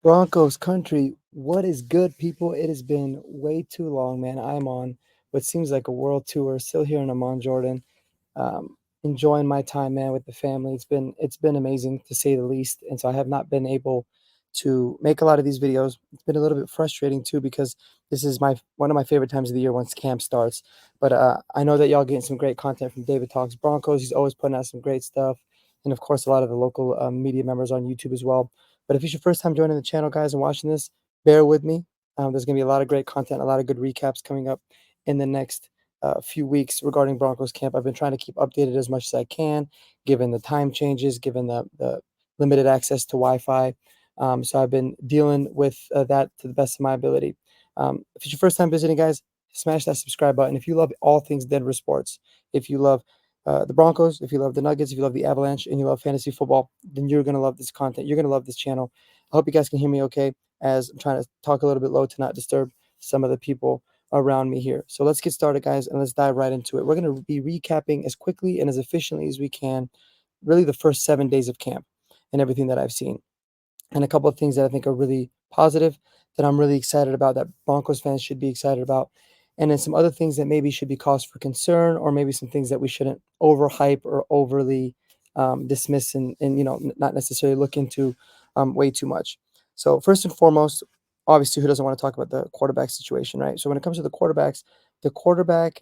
Broncos country, what is good, people? It has been way too long, man. I'm on what seems like a world tour, still here in Amman, Jordan, enjoying my time, man, with the family. It's been amazing to say the least, and so I have not been able to make a lot of these videos. It's been a little bit frustrating too because this is my one of my favorite times of the year once camp starts. But I know that y'all getting some great content from David Talks Broncos. He's always putting out some great stuff, and of course, a lot of the local media members on YouTube as well. But if it's your first time joining the channel, guys, and watching this, bear with me. There's going to be a lot of great content, a lot of good recaps coming up in the next few weeks regarding Broncos camp. I've been trying to keep updated as much as I can, given the time changes, given the limited access to Wi-Fi. So I've been dealing with that to the best of my ability. If it's your first time visiting, guys, smash that subscribe button. If you love all things Denver sports, if you love the Broncos, if you love the Nuggets, if you love the Avalanche, and you love fantasy football, then you're going to love this content. You're going to love this channel. I hope you guys can hear me okay as I'm trying to talk a little bit low to not disturb some of the people around me here. So let's get started, guys, and let's dive right into it. We're going to be recapping as quickly and as efficiently as we can, really the first 7 days of camp and everything that I've seen. And a couple of things that I think are really positive that I'm really excited about, that Broncos fans should be excited about. And then some other things that maybe should be cause for concern, or maybe some things that we shouldn't overhype or overly dismiss and not necessarily look into way too much. So first and foremost, obviously, who doesn't want to talk about the quarterback situation, right? So when it comes to the quarterbacks, the quarterback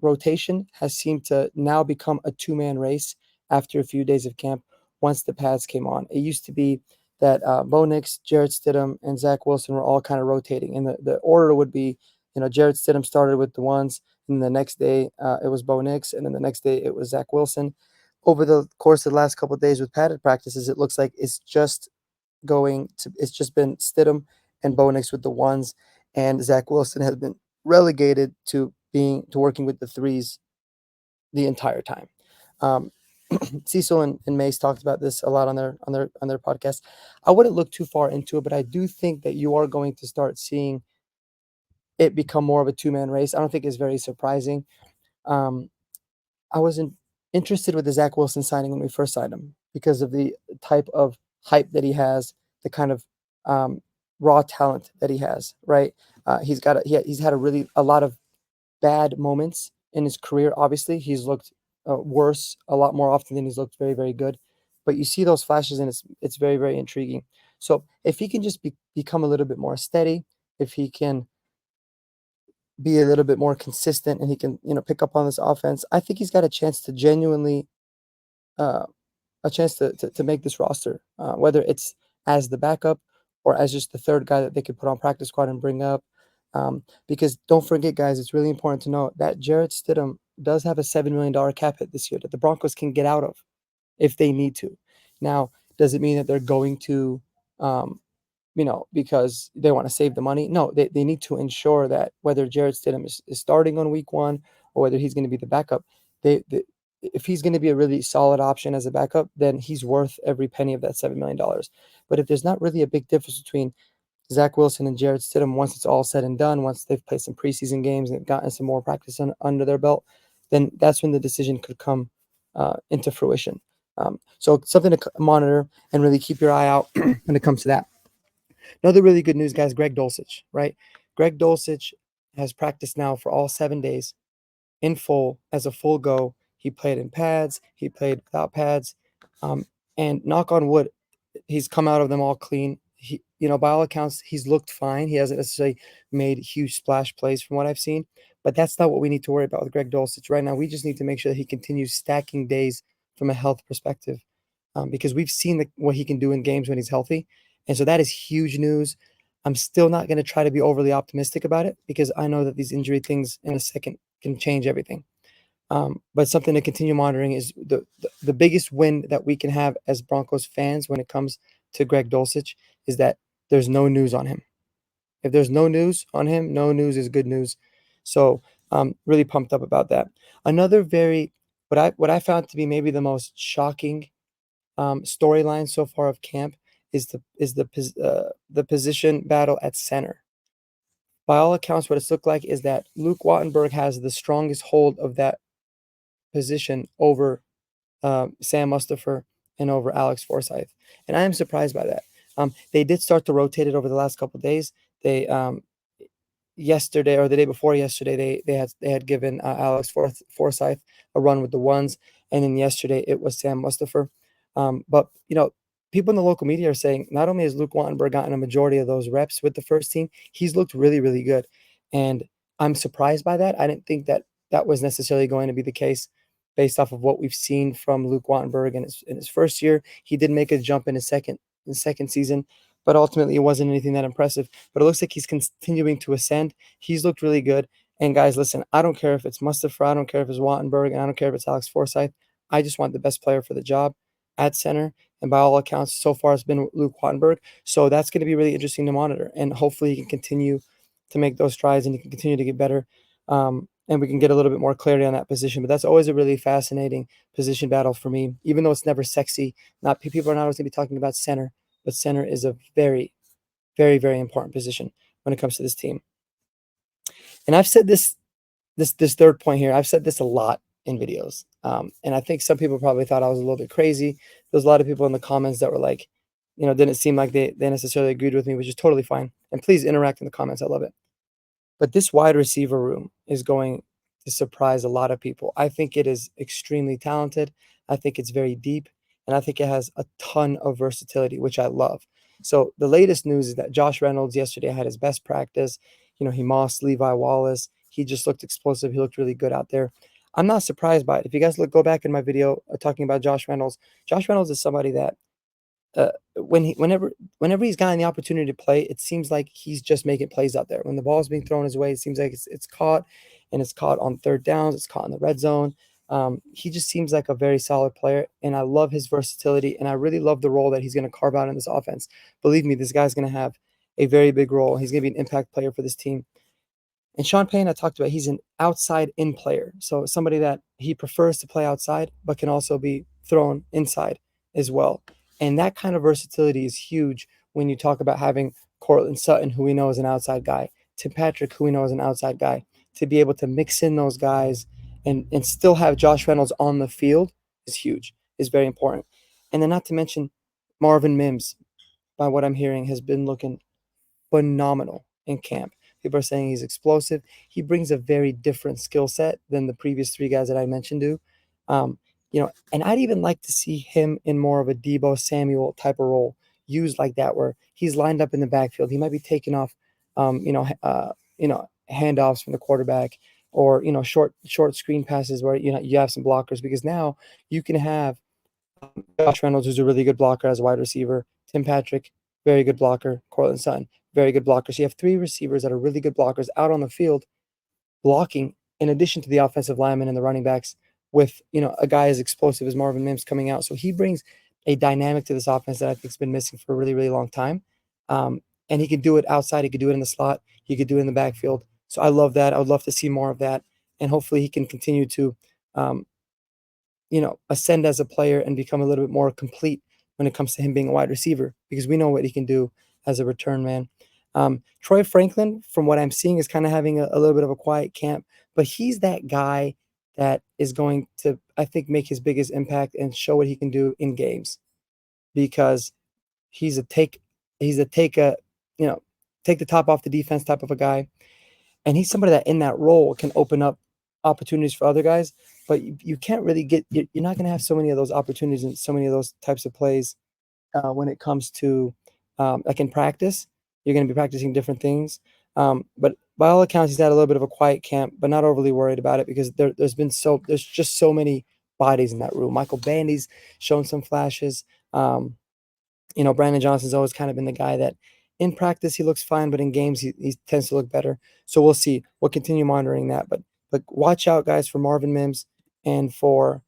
rotation has seemed to now become a two-man race after a few days of camp once the pads came on. It used to be that Bo Nix, Jarrett Stidham, and Zach Wilson were all kind of rotating. And the order would be, Jarrett Stidham started with the ones, and the next day it was Bo Nix, and then the next day it was Zach Wilson. Over the course of the last couple of days with padded practices, it looks like it's just been Stidham and Bo Nix with the ones, and Zach Wilson has been relegated to working with the threes the entire time. Um, Cecil and Mace talked about this a lot on their podcast. I wouldn't look too far into it, but I do think that you are going to start seeing it become more of a two-man race. I don't think it's very surprising. Um, I wasn't interested with the Zach Wilson signing when we first signed him because of the type of hype that he has, the kind of um, raw talent that he has. Right? He's had a lot of bad moments in his career. Obviously, he's looked worse a lot more often than he's looked very, very good. But you see those flashes, and it's very, very intriguing. So if he can just become a little bit more steady, if he can be a little bit more consistent, and he can pick up on this offense, I think he's got a chance to genuinely uh, to make this roster, whether it's as the backup or as just the third guy that they could put on practice squad and bring up. Because don't forget, guys, it's really important to know that Jarrett Stidham does have a $7 million cap hit this year that the Broncos can get out of if they need to. Now, does it mean that they're going to, um, because they want to save the money? No, they need to ensure that whether Jarrett Stidham is starting on week one or whether he's going to be the backup, they if he's going to be a really solid option as a backup, then he's worth every penny of that $7 million. But if there's not really a big difference between Zach Wilson and Jarrett Stidham, once it's all said and done, once they've played some preseason games and gotten some more practice under their belt, then that's when the decision could come into fruition. So something to monitor and really keep your eye out when it comes to that. Another really good news, guys, Greg Dulcich, right? Greg Dulcich has practiced now for all 7 days in full as a full go. He played in pads, he played without pads, and knock on wood, he's come out of them all clean. He, by all accounts, he's looked fine. He hasn't necessarily made huge splash plays from what I've seen, but that's not what we need to worry about with Greg Dulcich right now. We just need to make sure that he continues stacking days from a health perspective, because we've seen what he can do in games when he's healthy, and so that is huge news. I'm still not going to try to be overly optimistic about it because I know that these injury things in a second can change everything. But something to continue monitoring is the biggest win that we can have as Broncos fans when it comes to Greg Dulcich is that there's no news on him. If there's no news on him, no news is good news. So really pumped up about that. Another what I found to be maybe the most shocking storyline so far of camp is the position battle at center. By all accounts, what it's looked like is that Luke Wattenberg has the strongest hold of that position over Sam Mustafer and over Alex Forsyth. And I am surprised by that. They did start to rotate it over the last couple of days. They yesterday or the day before yesterday, they had given Alex Forsyth a run with the ones, and then yesterday it was Sam Mustafer. But people in the local media are saying not only has Luke Wattenberg gotten a majority of those reps with the first team, he's looked really, really good, and I'm surprised by that. I didn't think that that was necessarily going to be the case based off of what we've seen from Luke Wattenberg in his first year. He did make a jump in his second season, but ultimately it wasn't anything that impressive. But it looks like he's continuing to ascend. He's looked really good. And guys, listen, I don't care if it's Mustafa, I don't care if it's Wattenberg, and I don't care if it's Alex Forsyth. I just want the best player for the job at center. And by all accounts, so far it's been Luke Wattenberg. So that's going to be really interesting to monitor. And hopefully he can continue to make those strides and he can continue to get better. And we can get a little bit more clarity on that position. But that's always a really fascinating position battle for me, even though it's never sexy. Not people are not always going to be talking about center, but center is a very, very, very important position when it comes to this team. And I've said this third point here. I've said this a lot in videos, and I think some people probably thought I was a little bit crazy. There's a lot of people in the comments that were like, didn't seem like they necessarily agreed with me, which is totally fine. And please interact in the comments. I love it. But this wide receiver room is going to surprise a lot of people. I think it is extremely talented. I think it's very deep, and I think it has a ton of versatility, which I love. So the latest news is that Josh Reynolds yesterday had his best practice. He mossed Levi Wallace. He just looked explosive. He looked really good out there. I'm not surprised by it. If you guys go back in my video talking about Josh Reynolds is somebody that whenever he's gotten the opportunity to play, it seems like he's just making plays out there. When the ball is being thrown his way, it seems like it's caught, and it's caught on third downs. It's caught in the red zone. He just seems like a very solid player, and I love his versatility, and I really love the role that he's going to carve out in this offense. Believe me, this guy's going to have a very big role. He's going to be an impact player for this team. And Sean Payne, I talked about, he's an outside-in player. So somebody that he prefers to play outside, but can also be thrown inside as well. And that kind of versatility is huge when you talk about having Courtland Sutton, who we know is an outside guy, Tim Patrick, who we know is an outside guy, to be able to mix in those guys and still have Josh Reynolds on the field is huge, is very important. And then not to mention Marvin Mims, by what I'm hearing, has been looking phenomenal in camp. People are saying he's explosive. He brings a very different skill set than the previous three guys that I mentioned do. And I'd even like to see him in more of a Deebo Samuel type of role, used like that, where he's lined up in the backfield. He might be taking off, handoffs from the quarterback, or short screen passes where you have some blockers, because now you can have Josh Reynolds, who's a really good blocker as a wide receiver, Tim Patrick, very good blocker, Courtland Sutton, very good blocker. So you have three receivers that are really good blockers out on the field, blocking in addition to the offensive linemen and the running backs, with a guy as explosive as Marvin Mims coming out. So he brings a dynamic to this offense that I think's been missing for a really, really long time. And he could do it outside. He could do it in the slot. He could do it in the backfield. So I love that. I would love to see more of that. And hopefully he can continue to ascend as a player and become a little bit more complete when it comes to him being a wide receiver, because we know what he can do as a return man. Troy Franklin, from what I'm seeing, is kind of having a little bit of a quiet camp, but he's that guy that is going to, I think, make his biggest impact and show what he can do in games, because take the top off the defense type of a guy. And he's somebody that in that role can open up opportunities for other guys, but you can't really you're not going to have so many of those opportunities and so many of those types of plays when it comes to like in practice. You're going to be practicing different things. But by all accounts, he's had a little bit of a quiet camp, but not overly worried about it, because there's just so many bodies in that room. Michael Bandy's shown some flashes. Brandon Johnson's always kind of been the guy that in practice he looks fine, but in games he tends to look better. So we'll see. We'll continue monitoring that. But watch out, guys, for Marvin Mims and for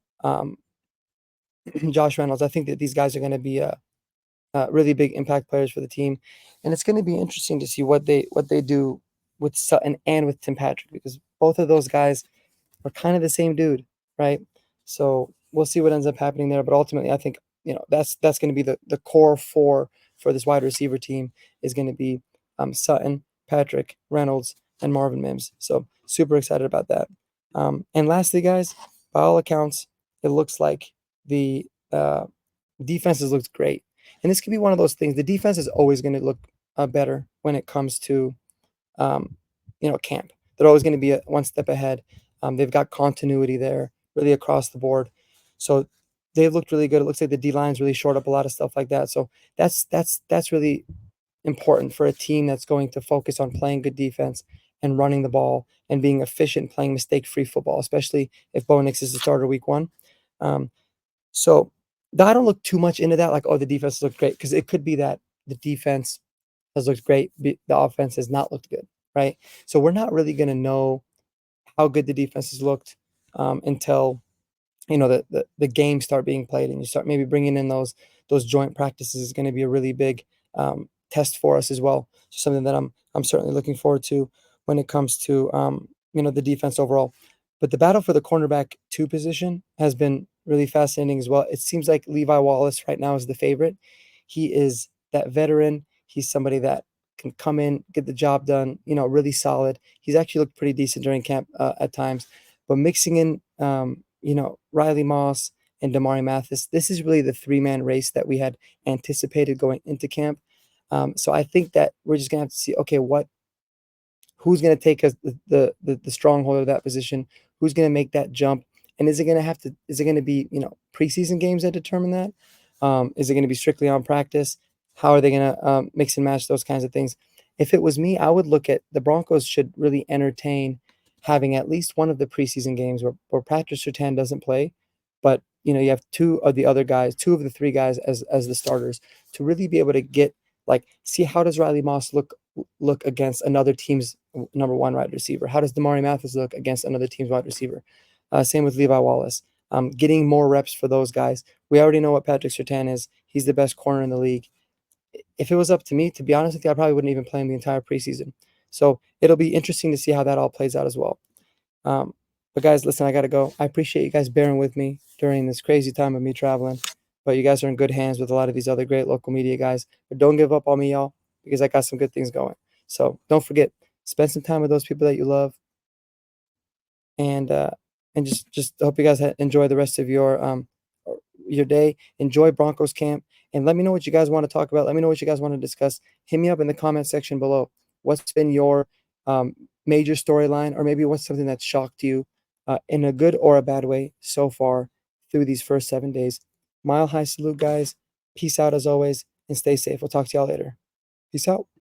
Josh Reynolds. I think that these guys are going to be really big impact players for the team, and it's going to be interesting to see what they do with Sutton and with Tim Patrick, because both of those guys are kind of the same dude, right? So we'll see what ends up happening there. But ultimately, I think that's going to be the core four for this wide receiver team, is going to be Sutton, Patrick, Reynolds, and Marvin Mims. So super excited about that. And lastly, guys, by all accounts, it looks like the defenses looked great. And this could be one of those things. The defense is always going to look better when it comes to um, camp. They're always going to be one step ahead. They've got continuity there, really across the board. So they've looked really good. It looks like the D line's really shored up a lot of stuff like that. So that's really important for a team that's going to focus on playing good defense and running the ball and being efficient, playing mistake-free football, especially if Bo Nix is the starter week one. Um, so I don't look too much into that, like, oh, the defense looked great, because it could be that the defense has looked great, the offense has not looked good, right? So we're not really going to know how good the defense has looked until the games start being played and you start maybe bringing in those joint practices is going to be a really big test for us as well. So something that I'm certainly looking forward to when it comes to the defense overall. But the battle for the cornerback two position has been really fascinating as well. It seems like Levi Wallace right now is the favorite. He is that veteran. He's somebody that can come in, get the job done, really solid. He's actually looked pretty decent during camp at times. But mixing in, Riley Moss and Damari Mathis, this is really the three-man race that we had anticipated going into camp. So I think that we're just gonna have to see, okay, who's going to take us the stronghold of that position? Who's going to make that jump? And is it going to be, preseason games that determine that? Is it going to be strictly on practice? How are they going to mix and match those kinds of things? If it was me, I would look at the Broncos should really entertain having at least one of the preseason games where Patrick Surtain doesn't play, but you have two of the three guys as the starters to really be able to get see how does Riley Moss look against another team's number one wide receiver? How does Damari Mathis look against another team's wide receiver? Same with Levi Wallace. Getting more reps for those guys. We already know what Patrick Surtain is. He's the best corner in the league. If it was up to me, to be honest with you, I probably wouldn't even play him the entire preseason. So it'll be interesting to see how that all plays out as well. Um, but guys, listen, I got to go. I appreciate you guys bearing with me during this crazy time of me traveling. But you guys are in good hands with a lot of these other great local media guys. But don't give up on me, y'all, because I got some good things going. So don't forget, spend some time with those people that you love, and just hope you guys enjoy the rest of your day. Enjoy Broncos camp, and let me know what you guys want to talk about. Let me know what you guys want to discuss. Hit me up in the comment section below. What's been your major storyline, or maybe what's something that shocked you in a good or a bad way so far through these first 7 days? Mile high salute, guys. Peace out as always, and stay safe. We'll talk to y'all later. Peace out.